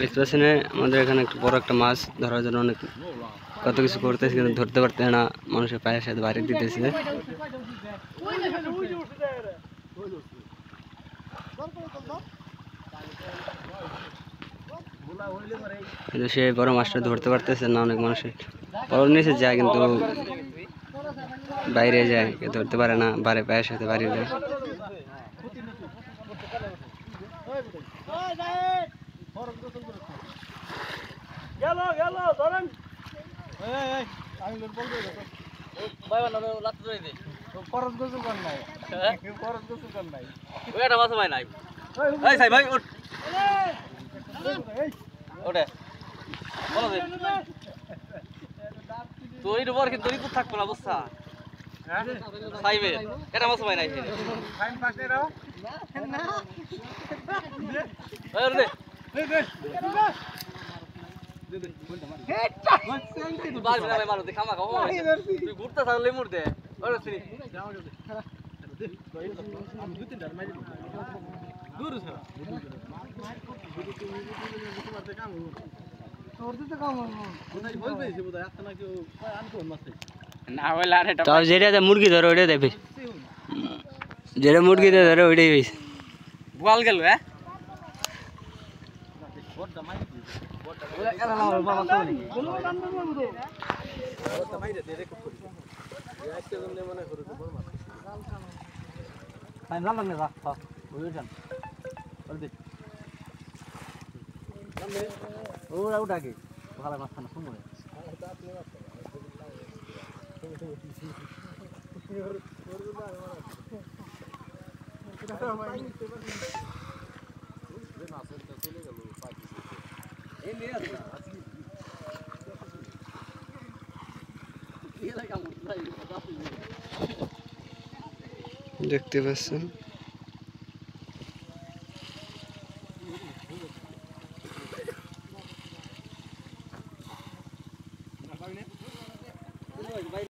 দেখতে পাচ্ছেন আমাদের এখানে একটু বড় একটা মাছ ধরার জন্য অনেক কত কিছু করতেছে, কিন্তু ধরতে পারতে না। মানুষের পায়ের সাথে বাড়ি দিতেছে। কিন্তু সে বড় মাছটা ধরতে পারতেছে না। অনেক মানুষের বড় নিচে যায় কিন্তু বাইরে যায়, ধরতে পারে না, বাড়ি পায়ের সাথে বাড়ি যায়। থাকবো না বুঝছা এটা মাছ ভাই নাই ঘুরতে থাকলে মুড়তে তাও যেটা মুরগি ধরো ওইটা দেবে, যেটা মুরগি ধরো ওইটাই বেশি বল গেল হ্যাঁ ওটাকে ভালো মাছ খানা শুনবো দেখতে পাচ্ছেন।